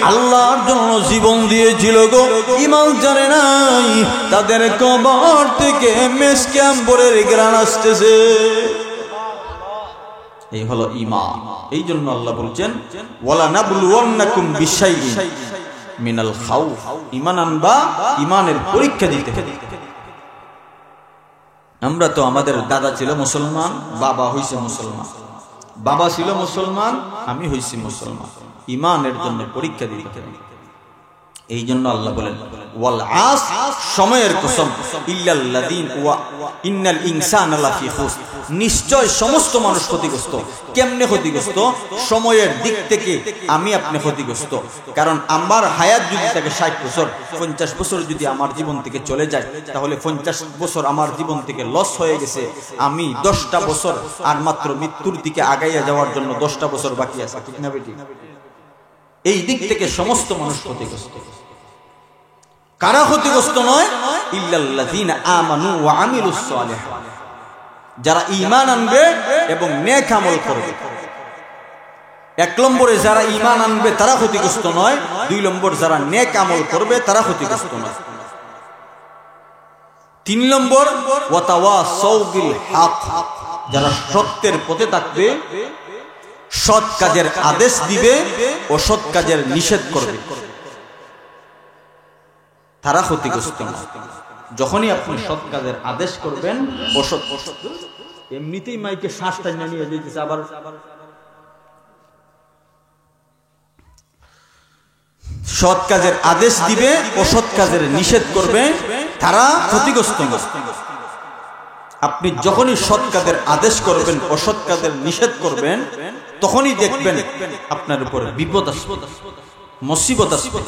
আল্লাহর জন্য জীবন দিয়েছিল গো, ঈমান জানে নাই, তাদের কবর থেকে মেশকে আম্বরের ঘ্রাণ আসতেছে। এই হলো ঈমান। এই জন্য আল্লাহ বলছেন, ওয়ালা নাবলুওয়ান্নাকুম বিশাইইন মিনাল খাউফ, ঈমান আনবা, ঈমানের পরীক্ষা দিতে হবে। আমরা তো, আমাদের দাদা ছিল মুসলমান, বাবা হইছে মুসলমান, বাবা ছিল মুসলমান, আমি হইছি মুসলমান, ঈমানের জন্য পরীক্ষা দিতে হবে। এই জন্য আল্লাহ বলেন, ওয়াল আস, সময়ের কসম, ইল্লাল্লাযীন ওয়া ইন্নাল ইনসানা লাফি খুসর, নিশ্চয় সমস্ত মানুষ ক্ষতিগ্রস্ত। কেমনে ক্ষতিগ্রস্ত? সময়ের দিক থেকে আমি আপনি ক্ষতিগ্রস্ত। কারণ আমার হায়াত যদি থাকে 60 বছর, 50 বছর যদি আমার জীবন থেকে চলে যায়, তাহলে 50 বছর আমার জীবন থেকে লস হয়ে গেছে। আমি 10টা বছর আর মাত্র মৃত্যুর দিকে আগাইয়া যাওয়ার জন্য 10টা বছর বাকি আছে, ঠিক না বেটি? এই দিক থেকে সমস্ত মানুষ ক্ষতিগ্রস্ত। কারা ক্ষতিগ্রস্ত নয়? ইল্লাল্লাযীনা আমানু ওয়া আমিলুস সালিহাত, যারা ঈমান আনবে এবং নেক আমল করবে। 1 নম্বরে যারা ঈমান আনবে তারা ক্ষতিগ্রস্ত নয়, 2 নম্বর যারা নেক আমল করবে তারা ক্ষতিগ্রস্ত নয়। 3 নম্বর ওয়া তাওয়াসাউ বিল হক, যারা সত্যের পথে থাকবে, সৎ কাজের আদেশ দিবে ও সৎ কাজের নিষেধ করবে, তারা ক্ষতিগ্রস্ত না। যখনই আপনি সৎ কাজের আদেশ করবেন, অসৎ, এমনিতেই মাইকে শ্বাস টাইনা নিয়ে যেতেছে, আবার সৎ কাজের আদেশ দিবে, অসৎ কাজের নিষেধ করবে, তারা ক্ষতিগ্রস্ত না। আপনি যখনই সৎ কাজের আদেশ করবেন, অসৎ কাজের নিষেধ করবেন, তখনই দেখবেন আপনার উপরে বিপদ আসবে, মুসিবত আসবে।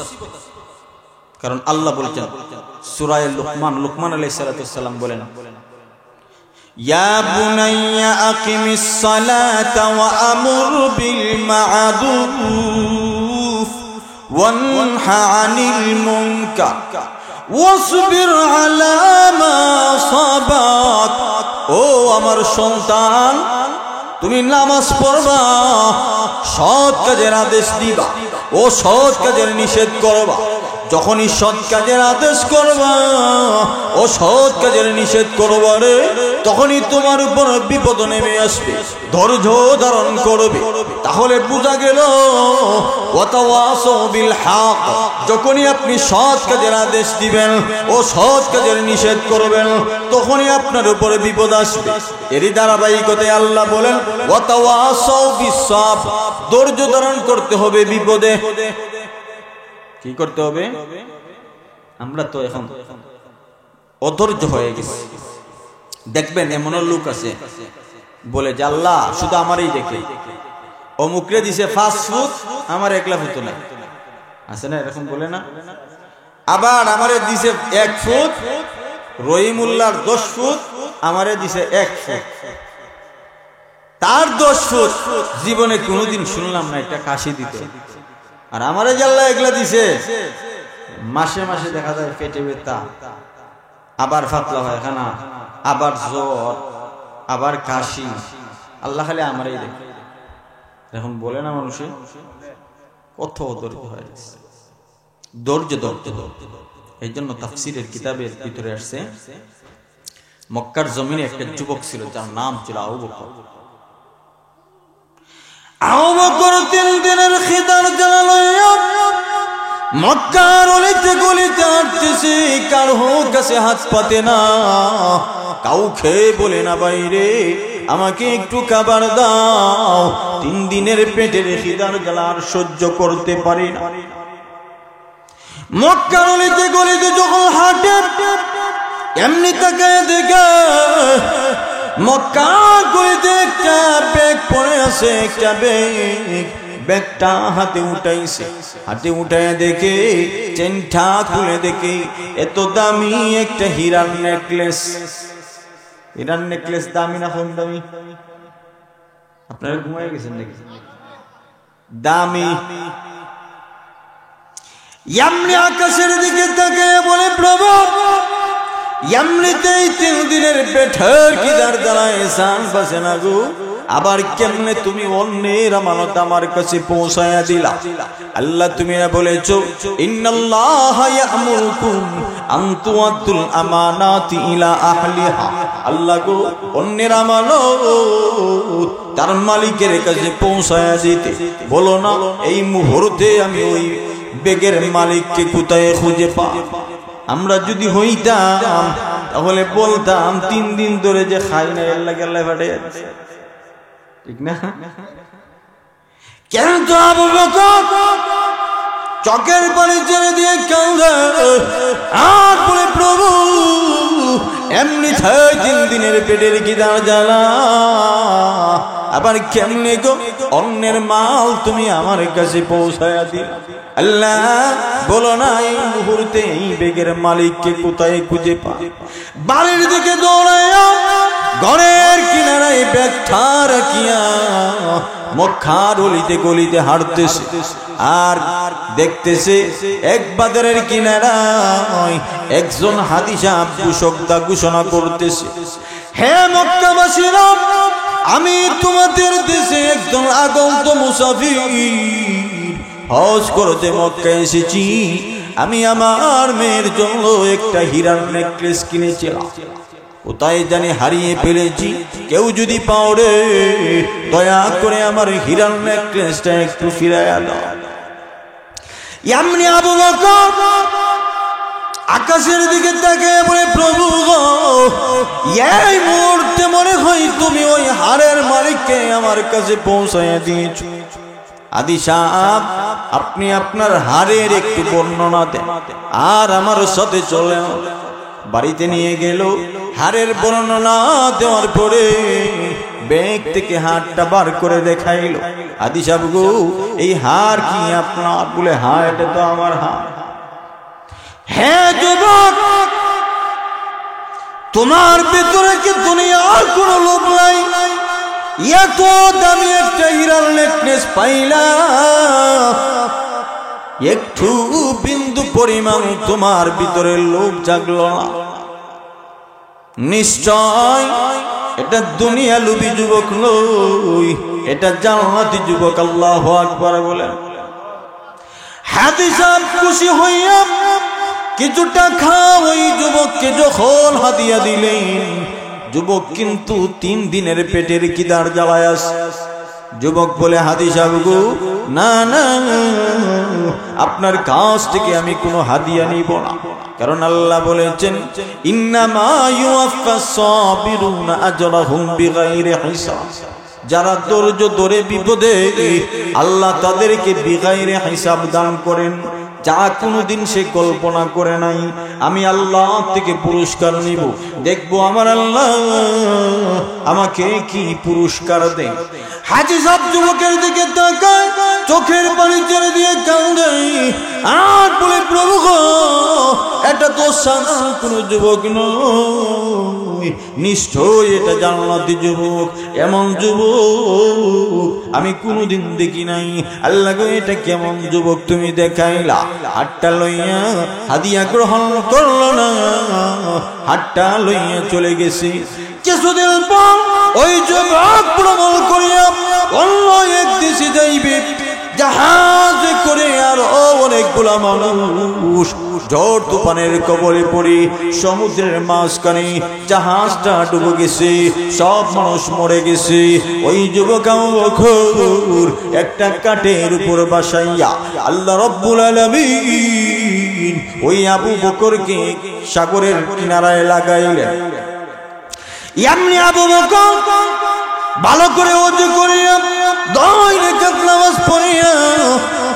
কারণ আল্লাহ বলছেন সূরা লুকমান আলাইহিস সালাম বলেন, ইয়া বুনাইয়া আকিমিস সালাতা ওয়া আমুর বিল মা'রুফ ওয়ানহা আনিল মুনকার ওয়াসবির আলা মা সাবাক। ও আমার সন্তান, তুমি নামাজ পড়বা, সৎ কাজের আদেশ দিবা ও সৎ কাজের নিষেধ করবা। যখনই সৎ কাজের আদেশ করবা ও সৎ কাজের নিষেধ করবা রে, তখনই তোমার উপর বিপদ নেমে আসবে। ধৈর্য ধারণ করবে, তাহলে বোঝা গেল ওয়াতাওয়াসাউ বিল হক। যখনই আপনি সৎ কাজের আদেশ দিবেন ও সৎ কাজের নিষেধ করবেন, তখনই আপনার উপর বিপদ আসবে। এরই ধারাবাহিকতায় আল্লাহ বলেন, ওয়াতাওয়াসাউ বিস সাবর, ধৈর্য ধারণ করতে হবে বিপদে। কি করতে হবে? আমরা তো এখন অধৈর্য হয়ে গেছি। দেখবেন এমন লোক আছে বলে যে আল্লাহ শুধু আমারই দেখে, অমুকরে দিছে 5 ফুট, আমার একলা ফুট নাই, আছে না এরকম বলে না? আবার আমারে দিছে 1 ফুট, রহিমুল্লাহর 10 ফুট, আমারে দিছে 1 ফুট, তার 10 ফুট জীবনে কোনোদিন শুনলাম না এটা কাশি দিতে। আর আমারে যে আল্লাহ একলা দিছে, মাসে মাসে দেখা যায় পেটে ব্যথা, আবার পাতলা পায়খানা, আবার জ্বর, আবার কাশি। আল্লাহ খালি আমারই দেখে, এখন বলে না মানুষে কত ধৈর্য হয়ে গেছে। ধৈর্য ধৈর্য ধৈর্য এই জন্য তাফসীরের কিতাবের ভিতরে আসছে মক্কার জমিনে একটা যুবক ছিল যার নাম ছিল আবু বকর। আবু বকর 3 দিনের খিদার জ্বালা লইয়া মক্কার অলিতে গলিতে হাঁটতেছে, কারো কাছে হাত পাতে না, কাউকে বলে না বাইরে আমাকে একটু খাবার দাও, 3 দিনের পেটের খিদার জ্বালা আর সহ্য করতে পারি না। মক্কার অলিতে গলিতে যখন হাঁটে এমনি তাকায় দেখে মক্কার গলিতে একটা ব্যাগ পড়ে আছে, একটা ব্যাগটা হাতে উঠাইছে, হাতে উঠায় দেখে চেনটা খুলে দেখে এত দামি একটা হীরার নেকলেস। হীরার নেকলেস দামি না কম দামি? আপনারা ঘুমায় গেছেন নাকি? দামি। এমনি আকাশের দিকে তাকিয়ে বলে প্রভু এমনিতেই 3 দিনের পেটের খিদার জ্বালায় এসান বাসে না গো, আবার কেমনে তুমি অন্যের আমানত আমার কাছে পৌঁছায়া দিলা? আল্লাহ তুমি বলেছো ইন্নাল্লাহা ইয়া'মুরুকুম আন তু'আদ্দুল আমানাতি ইলা আহলিহা। আল্লাহ গো অন্যের আমানত তার মালিকের কাছে পৌঁছায়া দিতে বলো না। এই মুহূর্তে আমি ওই বেগের মালিককে কোথায় খুঁজে পাব? আমরা যদি হইতাম তাহলে বলতাম 3 দিন ধরে যে খাই না আল্লাহ আল্লাহ ফাটে যাচ্ছে, ঠিক না? কিন্তু আবু বকর চোখের পানি ছেড়ে দিয়ে কাঁদে আর বলে প্রভু এমনি 3 দিনের পেটের খিদার জ্বালা, আবার কেমনে গো অন্যের মাল তুমি আমার কাছে পৌঁছায়া দিলা? আল্লাহ বলো না এই মুহূর্তে এই বেগের মালিককে কোথায় খুঁজে পাব? বাড়ির দিকে দৌড়াইয়া ঘরের কিনারায় ব্যাগটা রাখিয়া মক্কার অলিতে গলিতে হাঁটতেছে আর দেখতেছে এক বাজারের কিনারায় একজন হাদী সাহেব ঘোষকদা ঘোষণা করতেছে, হে মক্কাবাসীরা, আমি তোমাদের দেশে একজন আগন্ত মুসাফির, হজ করতে মক্কা এসেছি। আমি আমার মেয়ের জন্য একটা হীরার নেকলেস কিনেছিলাম, কোথায় জানি হারিয়ে ফেলেছি। কেউ যদি পাও রে দয়া করে আমার হীরার নেকলেসটা একটু ফিরাইয়া দাও। এমনি আবু বকর আকাশের দিকে তাকিয়ে বলে প্রভু গো এই মুহূর্তে মনে হয় তুমি ওই হারের মালিককে আমার কাছে পৌঁছাইয়া দিয়েছো। হাদী সাহেব আপনি আপনার হারের একটু বর্ণনা দেন আর আমার সাথে চলেন। বাড়িতে নিয়ে গেল, হারের বর্ণনা দেওয়ার পরে ব্যাগ থেকে হারটা বার করে দেখাইল। হাদী সাহেব গো এই হার কি আপনার? বলে হ্যাঁ এটা তো আমার হার। হ্যাঁ যুবক, তোমার ভিতরে কি দুনিয়ার কোন লোভ নাই? এত দামি একটা হীরার নেকলেস পাইলা, একটু বিন্দু পরিমাণ তোমার ভিতরে লোভ জাগলো না? নিশ্চয় এটা দুনিয়া লোভী যুবক নই, এটা জান্নাতি যুবক। আল্লাহু আকবার বলেন। হাদী সাহেব খুশি হইয়া কিছু টাকা ওই যুবককে যখন হাদিয়া দিলেন, যুবক কিন্তু 3 দিনের পেটের খিদার জ্বালায় আছে। যুবক বলে হাদী সাহেব গো না না, আপনার কাছ থেকে আমি কোনো হাদিয়া নিব না, কারণ আল্লাহ বলেছেন ইন্নামা ইউওয়াফাস সাবিরুনা আজরাহুম বিগাইরি হিসাব। যারা ধৈর্য ধরে বিপদে আল্লাহ তাদেরকে বিগাইরে হিসাব দান করেন, যা কোনোদিন সে কল্পনা করে নাই। আমি আল্লাহ থেকে পুরস্কার নিব, দেখবো আমার আল্লাহ আমাকে কি পুরস্কার দেন। হাজী সাহেব যুবকের দিকে তাকায়, চোখের পানি ছেড়ে দিয়ে কাঁদে আর বলে প্রভু গো এটা তো সাধারণ কোনো যুবক নয়, নিশ্চয় এটা জান্নাতি যুবক। এমন যুবক আমি কোনোদিন দেখি নাই। আল্লাহ গো এটা কেমন যুবক তুমি দেখাইলা? হাতটা লইয়া হাদিয়া গ্রহণ করলো না, হাতটা লইয়া চলে গেছে। কিছুদিন পর ওই যুবক ভ্রমণ করিয়া অন্য এক দেশে যাইবে, জাহাজে করে আর অনেকগুলা মানুষ ঝড় তুফানের কবলে পড়ে সমুদ্রের মাঝখানে জাহাজটা ডুবে গেছে, সব মানুষ মরে গেছে। ওই যুবক আবু বকর একটা কাঠের উপর বাসাইয়া আল্লাহ রাব্বুল আলামিন ওই আবু বকরকে সাগরের কিনারায় লাগাইলেন। এমনি আবু বকর ভালো করে ওযু করিয়া 2 রাকাত নামাজ পড়িয়া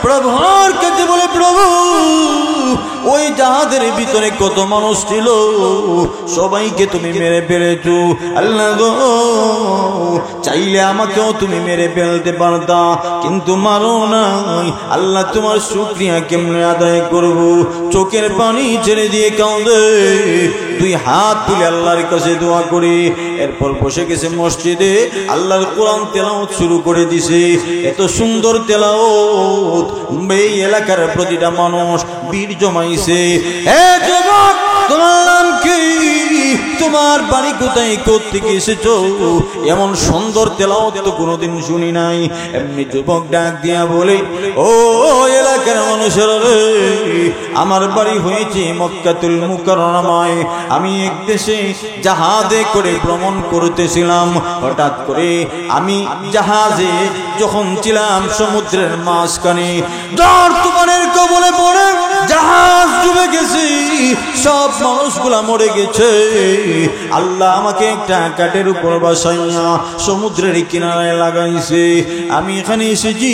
প্রভুর কাছে বলে, প্রভু ওই জাহাজের ভিতরে কত মানুষ ছিল, সবাইকে তুমি মেরে ফেলেছো। আল্লাহ গো, চাইলে আমাকেও তুমি মেরে ফেলতে পারতা, কিন্তু মারো নাই। আল্লাহ, তোমার শুকরিয়া কেমনে আদায় করব? চোখের পানি ছেড়ে দিয়ে কাঁদে, 2 হাত তুলে আল্লাহর কাছে দোয়া করে এরপর বসে গেছে মসজিদে। আল্লাহর কোরআন তেলাওয়াত শুরু করে দিছে। এত সুন্দর তেলাওয়াত, এই এলাকার প্রতিটা মানুষ বীর জমাইছে। হে যুবক, তোমার নাম কি? তোমার বাড়ি কোথায়, কোত্থেকে এসেছো? এমন সুন্দর তেলাওয়াত তো কোনোদিন শুনি নাই। এমনি যুবক ডাক দিয়া বলে, ও এলাকার মানুষেরা রে, আমার বাড়ি হয়েছে মক্কাতুল মুকাররমায়। আমি এক দেশে জাহাজে করে ভ্রমণ করতেছিলাম। হঠাৎ করে আমি জাহাজে যখন ছিলাম সমুদ্রের মাঝখানে, ঝড় তুফানের কবলে পড়ে জাহাজ ডুবে গেছে, সব মানুষগুলা মরে গেছে। আল্লাহ আমাকে একটা কাঠের উপর বাসাইয়া সমুদ্রের কিনারায় লাগাইছে। আমি এখানে এসেছি,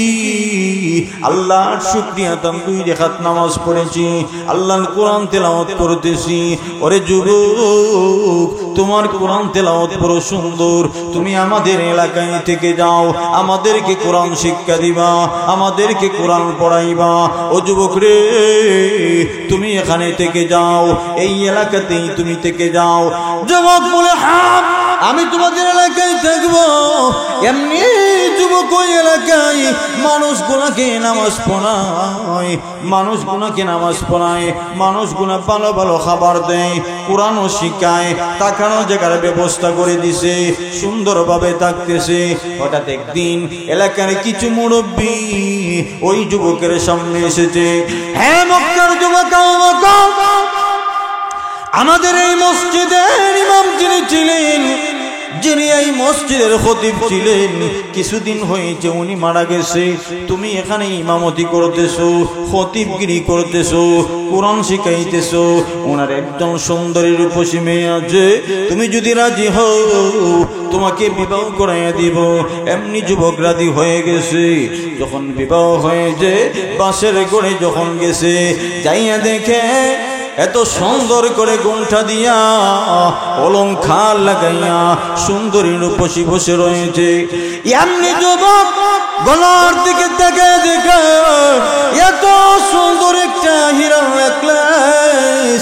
আল্লাহর শুকরিয়া তাম 2 রাকাত নামাজ পড়েছি, আল্লাহর কোরআন তেলাওয়াত করতেছি। ওরে যুবক, তোমার কোরআন তেলাওয়াত বড় সুন্দর, তুমি আমাদের এলাকায় থেকে যাও, আমাদেরকে কোরআন শিক্ষা দিবা, আমাদেরকে কোরআন পড়াইবা। ও যুবক রে, তুমি এখানে থেকে যাও, এই এলাকাতেই তুমি থেকে যাও। যুবক বলে, হ্যাঁ আমি তোমাদের এলাকায় থাকবো। এমনি যুবক ওই এলাকায় মানুষগুলাকে নামাজ পড়ায়, মানুষগুলাকে নামাজ পড়ায়, মানুষগুলা ভালো ভালো খাবার দেয়, কোরআনও শিখায়, তাকানো জায়গার ব্যবস্থা করে দিছে, সুন্দরভাবে থাকতেছে। হঠাৎ একদিন এলাকার কিছু মুরব্বী ওই যুবকের সামনে এসেছে। হ্যাঁ মক্কার যুবক, আমাদের এই মসজিদের ইমাম যিনি ছিলেন, যিনি এই মসজিদের খতিব ছিলেন, কিছুদিন হয়েছে উনি মারা গেছে। তুমি এখানে ইমামতি করতেছো, খতিবগিরি করতেছো, কোরআন শিখাইতেছো। ওনার একজন সুন্দরী রূপসী মেয়ে আছে, তুমি যদি রাজি হও তোমাকে বিবাহ করাইয়া দিব। এমনি যুবক রাজি হয়ে গেছে। যখন বিবাহ হয়েছে, বাসের ঘরে যখন গেছে, যাইয়া দেখে এত সুন্দর করে গোঁঠা দিয়া অলংকার লাগাইয়া সুন্দরী রূপসী বসে রয়েছে। এমনি যুবক গলার দিকে তাকে দেখে এত সুন্দর একটা হীরার নেকলেস,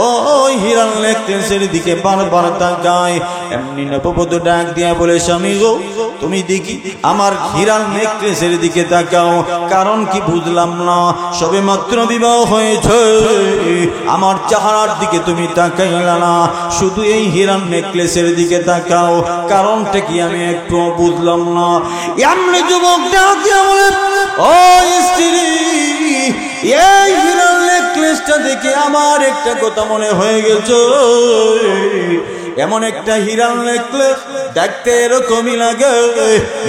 ওই হীরার নেকলেসের দিকে বারবার তাকায়। এমনি নববধূ ডাক দিয়া বলে, স্বামী গো, তুমি দেখি আমার হীরার নেকলেসের দিকে তাকাও। কারণ কি বুঝলাম না, সবে মাত্র বিবাহ হয়েছে, আমার চেহারার দিকে তুমি তাকাইলা না, শুধু এই হীরার নেকলেসের দিকে তাকাও। কারণটা কি আমি একটু বুঝলাম না। এমনি যুবক ডাক দিয়া বলে, ও স্ত্রী, এই হীরার নেকলেসটা দেখে আমার একটা কথা মনে হয়ে গেছে। এমন একটা হীরার নেকলেস দেখতে এরকমই লাগে,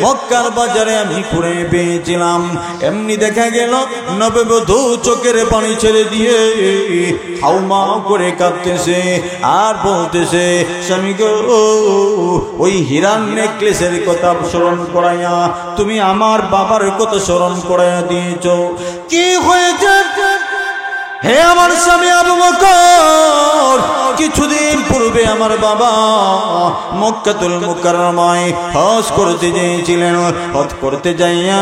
মক্কার বাজারে আমি ঘুরে পেয়েছিলাম। এমনি দেখা গেল নববধূ চোখের পানি ছেড়ে দিয়ে হাউমাউ করে কাঁদতেছে আর বলতেছে, স্বামী গো, ওই হীরার নেকলেসের কথা স্মরণ করাইয়া তুমি আমার বাবার কথা স্মরণ করাইয়া দিয়েছ। কি হয়েছে হে আমার স্বামী আবু বকর? কিছুদিন পূর্বে আমার বাবা মক্কাতুল মুকাররমায় হজ করতে গিয়েছিলেন। হজ করতে যাইয়া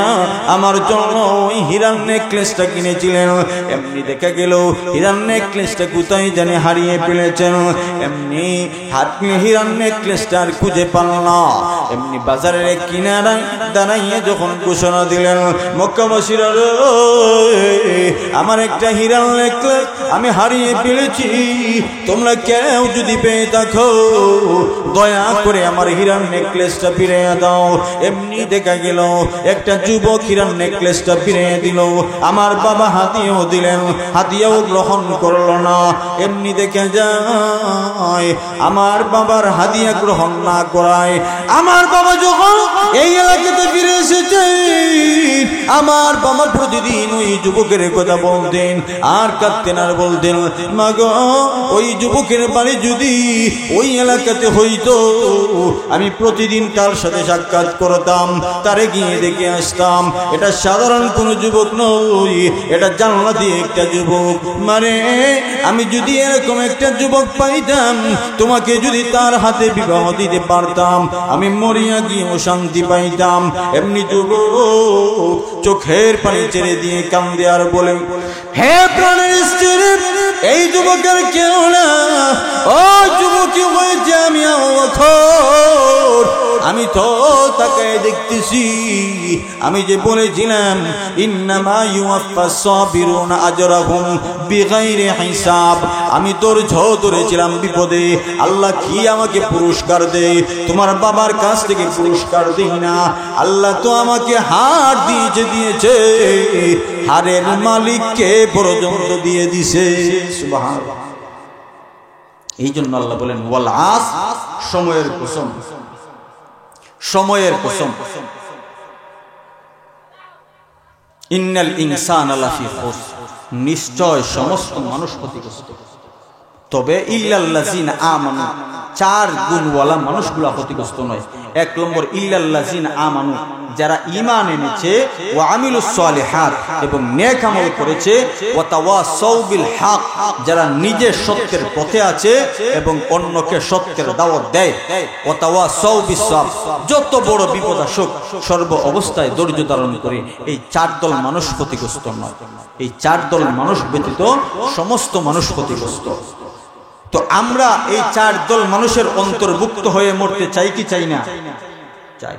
আমার জন্য ওই হীরার নেকলেসটা কিনেছিলেন। এমনি দেখা গেল হীরার নেকলেসটা কোথায় জানি হারিয়ে ফেলেছেন। এমনি হাত নিয়ে হীরার নেকলেসটা আর খুঁজে পান না। এমনি বাজারের কিনারায় দাঁড়াইয়া যখন ঘোষণা দিলেন, মক্কাবাসীরা আমার একটা হীরার নেকলেস আমি হারিয়ে ফেলেছি, তোমরা কেউ যদি পেয়ে থাকো দয়া করে আমার হীরার নেকলেসটা ফিরিয়ে দাও। এমনি দেখা গেল একটা যুবক হীরার নেকলেসটা ফিরিয়ে দিল। আমার বাবা হাদিয়াও দিলেন, হাদিয়াও গ্রহণ করলো না। এমনি দেখে যায় আমার বাবার হাদিয়া গ্রহণ না করায় আমার বাবা যখন এই এলাকাতে ফিরে এসেছে, আমার বাবা প্রতিদিন ওই যুবকের কথা বলতেন আর কাঁদতেন আর বলতেন, মা গো ওই যুবকের বাড়ি যদি ওই এলাকাতে হইতো আমি প্রতিদিন তার সাথে সাক্ষাৎ করতাম, তারে গিয়ে দেখে আসতাম। এটা সাধারণ কোনো যুবক নয়, এটা জান্নাতি একটা যুবক। মানে আমি যদি এরকম একটা যুবক পাইতাম, তোমাকে যদি তার হাতে বিবাহ দিতে পারতাম, আমি মরিয়া গিয়েও শান্তি পাইতাম। এমনি যুবক চোখের পানি ছেড়ে দিয়ে কান্দে আর বলে, হে প্রাণের স্ত্রী, এই যুবকের কেউ না, ও যুবকী হয়েছে আমি আমি তো তাকে দেখতেছি। আমি যে বলেছিলাম ইন্নামা ইউয়াফাস সাবিরুনা আজরাহুম বিগাইরি হিসাব, আমি তোর ধরেছিলাম বিপদে, আল্লাহ কি আমাকে পুরস্কার দেয়? তোমার বাবার কাছ থেকে পুরস্কার দেই না, আল্লাহ তো আমাকে হার দিয়েছে, হারের মালিককে পর্যন্ত দিয়ে দিছে। সুবহানাল্লাহ। এই জন্য আল্লাহ বলেন ওয়াল আস, সময়ের কসম, সময়ের কসম, ইন্নাল ইনসানা লাফি খুসর, নিশ্চয় সমস্ত মানুষ ক্ষতিগ্রস্ত, তবে ইল্লাল্লাযিনা আমানু, চার গুণওয়ালা মানুষগুলা ক্ষতিগ্রস্ত নয়। এক নম্বর ইল্লাল্লাযিনা আমানু, যারা ঈমান এনেছে, ওয়া আমিলুস সালিহাত, এবং নেক আমল করেছে, ওয়া তাওয়াসাউ বিল হক, যারা নিজে সত্যের পথে আছে এবং অন্যকে সত্যের দাওয়াত দেয়, ওয়া তাওয়াসাউ বিস সাবর, যত বড় বিপদ আসুক সর্ব অবস্থায় ধৈর্য ধারণ করে। এই চার দল মানুষ ক্ষতিগ্রস্ত নয়, এই চার দল মানুষ ব্যতীত সমস্ত মানুষ ক্ষতিগ্রস্ত। তো আমরা এই চার দল মানুষের অন্তর্ভুক্ত হয়ে মরতে চাই কি চাই না? চাই।